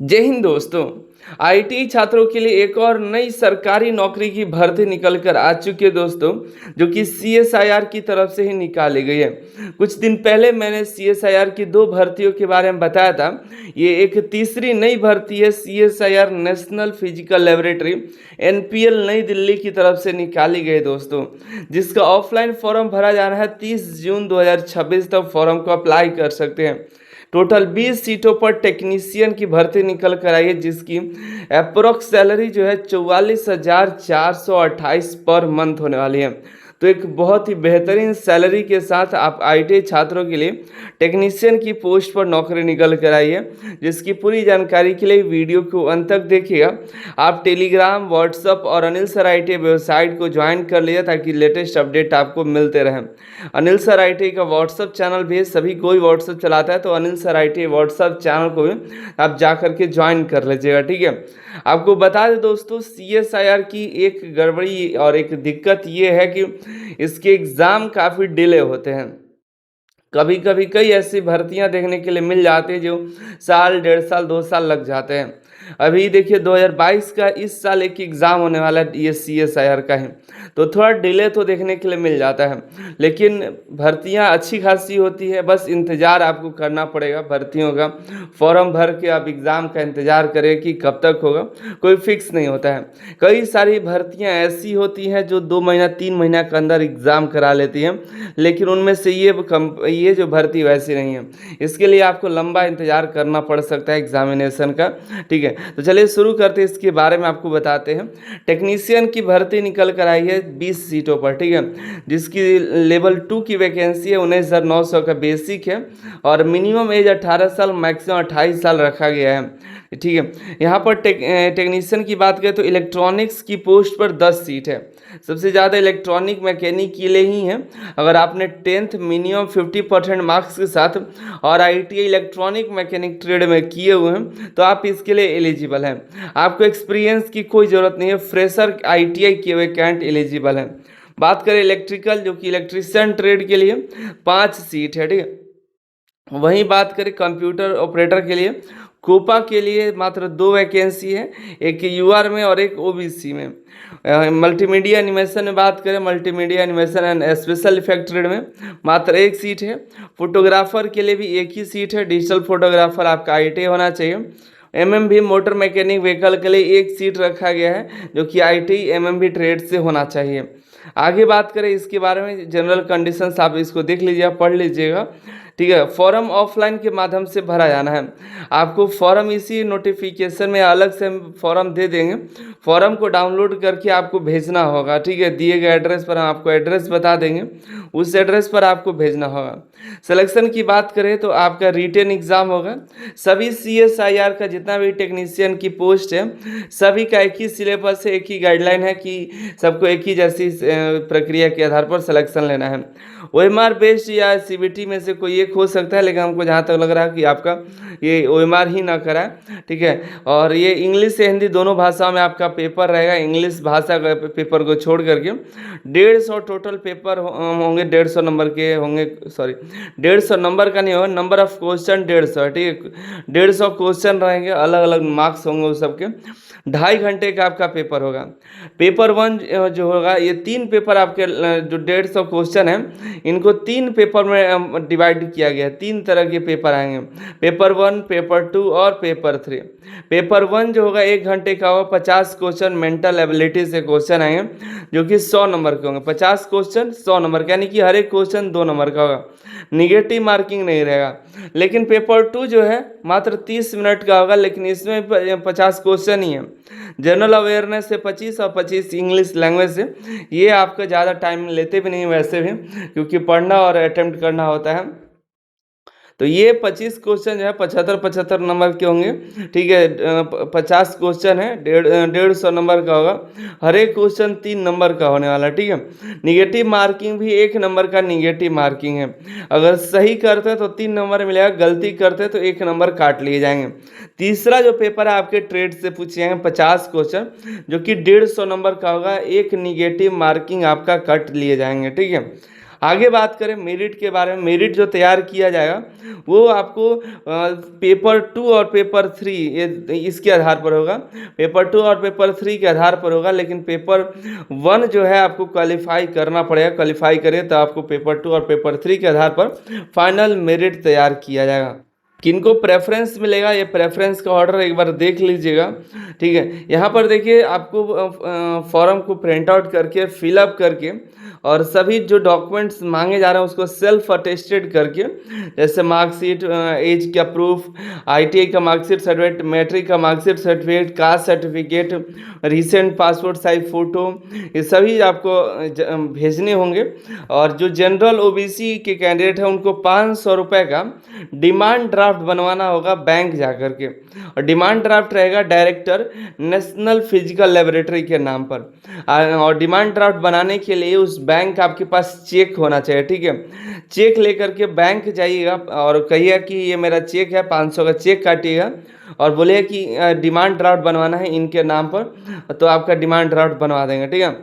जय हिंद दोस्तों। आईटी छात्रों के लिए एक और नई सरकारी नौकरी की भर्ती निकल कर आ चुकी है दोस्तों, जो कि सीएसआईआर की तरफ से ही निकाली गई है। कुछ दिन पहले मैंने सीएसआईआर की दो भर्तियों के बारे में बताया था। ये एक तीसरी नई भर्ती है, CSIR national physical laboratory NPL नई दिल्ली की तरफ से निकाली गई दोस्तों, जिसका ऑफलाइन फॉर्म भरा जाना है। 30 जून 2026 तक फॉर्म को अप्लाई कर सकते हैं। टोटल 20 सीटों पर टेक्नीशियन की भर्ती निकल कर आई है, जिसकी अप्रोक्स सैलरी जो है 44,428 पर मंथ होने वाली है। तो एक बहुत ही बेहतरीन सैलरी के साथ आप आईटीआई छात्रों के लिए टेक्नीशियन की पोस्ट पर नौकरी निकल कर आई है। जिसकी पूरी जानकारी के लिए वीडियो को अंत तक देखिएगा। आप टेलीग्राम, व्हाट्सअप और अनिल सर आईटीआई वेबसाइट को ज्वाइन कर लीजिए ताकि लेटेस्ट अपडेट आपको मिलते रहें। अनिल सर आईटीआई का व्हाट्सअप चैनल भी है, सभी कोई व्हाट्सअप चलाता है तो Anil sir ITI WhatsApp channel को भी आप जा करके ज्वाइन कर लीजिएगा, ठीक है। आपको बता दें दोस्तों, सीएसआईआर की एक गड़बड़ी और एक दिक्कत ये है कि इसके एग्ज़ाम काफ़ी डिले होते हैं। कभी कभी कई ऐसी भर्तियां देखने के लिए मिल जाती है जो साल, 1.5 साल, 2 साल लग जाते हैं। अभी देखिए 2022 का इस साल एक एग्ज़ाम होने वाला है, ये सीएसआईआर का है, तो थोड़ा डिले तो देखने के लिए मिल जाता है। लेकिन भर्तियां अच्छी खासी होती है, बस इंतज़ार आपको करना पड़ेगा भर्तियों का। फॉर्म भर के आप एग्ज़ाम का इंतज़ार करें कि कब तक होगा, कोई फिक्स नहीं होता है। कई सारी भर्तियां ऐसी होती हैं जो 2 महीना 3 महीना के अंदर एग्ज़ाम करा लेती हैं, लेकिन उनमें से ये जो भर्ती वैसी नहीं है। इसके लिए आपको लंबा इंतज़ार करना पड़ सकता है एग्जामिनेशन का, ठीक है। तो चलिए शुरू करते हैं, इसके बारे में आपको बताते हैं। टेक्नीशियन की भर्ती निकल कर आई है 20 सीटों पर, ठीक है, जिसकी लेवल 2 की वैकेंसी है। 19,900 का बेसिक है और मिनिमम एज 18 साल, मैक्सिमम 28 साल रखा गया है, ठीक है। यहाँ पर टेक्नीशियन की बात करें तो इलेक्ट्रॉनिक्स की पोस्ट पर 10 सीट है। सबसे ज़्यादा इलेक्ट्रॉनिक मैकेनिक के लिए ही है। अगर आपने 10th मिनिमम 50% मार्क्स के साथ और आईटीआई इलेक्ट्रॉनिक मैकेनिक ट्रेड में किए हुए हैं तो आप इसके लिए एलिजिबल हैं। आपको एक्सपीरियंस की कोई ज़रूरत नहीं है, फ्रेशर आईटीआई किए हुए कैंट एलिजिबल हैं। बात करें इलेक्ट्रिकल, जो कि इलेक्ट्रिशियन ट्रेड के लिए 5 सीट है, ठीक है। वहीं बात करें कंप्यूटर ऑपरेटर के लिए, कोपा के लिए मात्र 2 वैकेंसी है, एक यूआर में और एक ओबीसी में। मल्टीमीडिया एनिमेशन में बात करें, multimedia animation and special effect trade में मात्र 1 सीट है। फोटोग्राफर के लिए भी 1 ही सीट है। डिजिटल फोटोग्राफर आपका आईटीआई होना चाहिए। एमएमवी मोटर मैकेनिक व्हीकल के लिए 1 सीट रखा गया है, जो कि आईटीआई एमएमवी ट्रेड से होना चाहिए। आगे बात करें इसके बारे में, जनरल कंडीशंस आप इसको देख लीजिए, पढ़ लीजिएगा, ठीक है। फॉर्म ऑफलाइन के माध्यम से भरा जाना है। आपको फॉर्म इसी नोटिफिकेशन में अलग से फॉर्म दे देंगे, फॉर्म को डाउनलोड करके आपको भेजना होगा, ठीक है। दिए गए एड्रेस पर हम आपको एड्रेस बता देंगे, उस एड्रेस पर आपको भेजना होगा। सिलेक्शन की बात करें तो आपका रिटेन एग्ज़ाम होगा। सभी सीएसआईआर का जितना भी टेक्नीशियन की पोस्ट है, सभी का एक ही सिलेबस है, एक ही गाइडलाइन है कि सबको एक ही जैसी प्रक्रिया के आधार पर सिलेक्शन लेना है। ओएमआर बेस्ड या सीबीटी में से कोई एक हो सकता है, लेकिन हमको जहाँ तक लग रहा है कि आपका ये ओएमआर ही ना करा, ठीक है। और ये इंग्लिश से हिंदी दोनों भाषाओं में आपका पेपर रहेगा। इंग्लिश भाषा का पेपर को छोड़ करके 150 टोटल पेपर होंगे, 150 नंबर के होंगे, सॉरी 150 नंबर का नहीं होगा, नंबर ऑफ क्वेश्चन 150, ठीक है। 150 क्वेश्चन रहेंगे, अलग अलग मार्क्स होंगे उस सबके। 2.5 घंटे का आपका पेपर होगा। पेपर 1 जो होगा, ये 3 पेपर आपके जो 150 क्वेश्चन है, इनको 3 पेपर में डिवाइड किया गया है। 3 तरह के पेपर आएंगे, पेपर 1, पेपर 2 और पेपर 3। पेपर 1 जो होगा 1 घंटे का होगा। 50 क्वेश्चन मेंटल एबिलिटी से क्वेश्चन आएंगे, जो कि 100 नंबर के होंगे। 50 क्वेश्चन 100 नंबर का, यानी कि हर एक क्वेश्चन 2 नंबर का होगा, निगेटिव मार्किंग नहीं रहेगा। लेकिन पेपर 2 जो है मात्र 30 मिनट का होगा, लेकिन इसमें 50 क्वेश्चन ही है। जनरल अवेयरनेस से 25 और 25 इंग्लिश लैंग्वेज से। ये आपका ज़्यादा टाइम लेते भी नहीं वैसे भी, क्योंकि पढ़ना और अटेम्प्ट करना होता है। तो ये 25 क्वेश्चन जो है 75-75 नंबर के होंगे, ठीक है। 50 क्वेश्चन है, 150 नंबर का होगा। हर एक क्वेश्चन 3 नंबर का होने वाला है, ठीक है। निगेटिव मार्किंग भी 1 नंबर का निगेटिव मार्किंग है। अगर सही करते हैं तो 3 नंबर मिलेगा, गलती करते हैं तो 1 नंबर काट लिए जाएंगे। तीसरा जो पेपर है आपके ट्रेड से पूछे जाएंगे 50 क्वेश्चन, जो कि 150 नंबर का होगा। 1 निगेटिव मार्किंग आपका कट लिए जाएंगे, ठीक है। आगे बात करें मेरिट के बारे में, मेरिट जो तैयार किया जाएगा वो आपको पेपर 2 और पेपर 3 ये इसके आधार पर होगा। पेपर 2 और पेपर 3 के आधार पर होगा, लेकिन पेपर 1 जो है आपको क्वालिफाई करना पड़ेगा। क्वालिफाई करें तो आपको पेपर 2 और पेपर 3 के आधार पर फाइनल मेरिट तैयार किया जाएगा। किनको प्रेफरेंस मिलेगा, ये प्रेफरेंस का ऑर्डर एक बार देख लीजिएगा। ठीक है, यहाँ पर देखिए आपको फॉर्म को प्रिंट आउट करके फिलअप करके और सभी जो डॉक्यूमेंट्स मांगे जा रहे हैं उसको सेल्फ अटेस्टेड करके, जैसे मार्कशीट, एज का प्रूफ, आईटीआई का मार्कशीट सर्टिफिकेट, मैट्रिक का marksheet certificate, caste certificate, recent passport size photo, ये सभी आपको भेजने होंगे। और जो जनरल ओबीसी के कैंडिडेट हैं उनको 500 रुपये का डिमांड ड्राफ्ट बनवाना होगा बैंक जा कर के, और डिमांड ड्राफ्ट रहेगा डायरेक्टर नेशनल फिजिकल लेबोरेटरी के नाम पर। और डिमांड ड्राफ्ट बनाने के लिए उस बैंक आपके पास चेक होना चाहिए। ठीक है, चेक लेकर के बैंक जाइएगा और कहिए कि ये मेरा चेक है, 500 का चेक काटिएगा और बोलिए कि डिमांड ड्राफ्ट बनवाना है इनके नाम पर, तो आपका डिमांड ड्राफ्ट बनवा देंगे। ठीक है,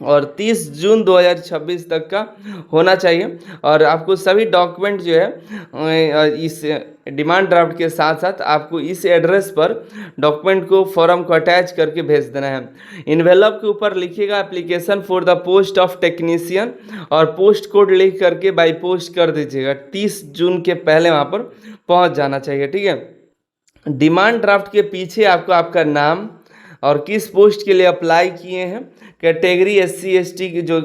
और 30 जून 2026 तक का होना चाहिए। और आपको सभी डॉक्यूमेंट जो है इस डिमांड ड्राफ्ट के साथ साथ आपको इस एड्रेस पर डॉक्यूमेंट को फॉर्म को अटैच करके भेज देना है। इन्वेलप के ऊपर लिखिएगा application for the post of technician और पोस्ट कोड लिख करके बाई पोस्ट कर दीजिएगा। 30 जून के पहले वहाँ पर पहुँच जाना चाहिए। ठीक है, डिमांड ड्राफ्ट के पीछे आपको आपका नाम और किस पोस्ट के लिए अप्लाई किए हैं, कैटेगरी SC ST की जो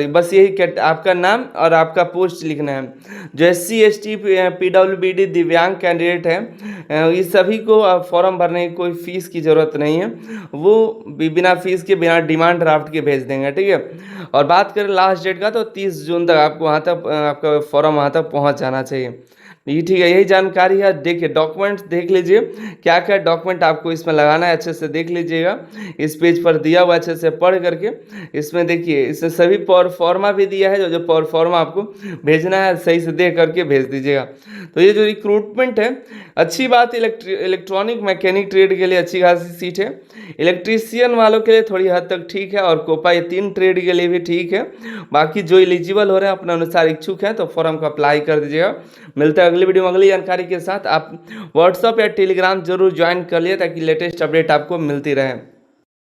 बस यही आपका नाम और आपका पोस्ट लिखना है। जो SC ST PWBD दिव्यांग कैंडिडेट हैं इस सभी को फॉर्म भरने की कोई फीस की ज़रूरत नहीं है, वो बिना फीस के बिना डिमांड ड्राफ्ट के भेज देंगे। ठीक है, और बात करें लास्ट डेट का तो 30 जून तक आपको वहाँ तक आपका फॉर्म वहाँ तक पहुँच जाना चाहिए। ये ठीक है, यही जानकारी है। देखिए डॉक्यूमेंट्स देख लीजिए, क्या क्या डॉक्यूमेंट आपको इसमें लगाना है, अच्छे से देख लीजिएगा। इस पेज पर दिया हुआ अच्छे से पढ़ करके इसमें देखिए, इसमें सभी फॉर्मा भी दिया है, जो फॉर्मा आपको भेजना है सही से देख करके भेज दीजिएगा। तो ये जो रिक्रूटमेंट है, अच्छी बात, इलेक्ट्रॉनिक मैकेनिक ट्रेड के लिए अच्छी खासी सीट है, इलेक्ट्रीशियन वालों के लिए थोड़ी हद तक ठीक है, और कोपा, ये 3 ट्रेड के लिए भी ठीक है। बाकी जो एलिजिबल हो रहे हैं अपने अनुसार इच्छुक हैं तो फॉर्म को अप्लाई कर दीजिएगा। मिलता है अगली वीडियो में अगली जानकारी के साथ। आप व्हाट्सअप या टेलीग्राम जरूर ज्वाइन कर लिए ताकि लेटेस्ट अपडेट आपको मिलती रहे।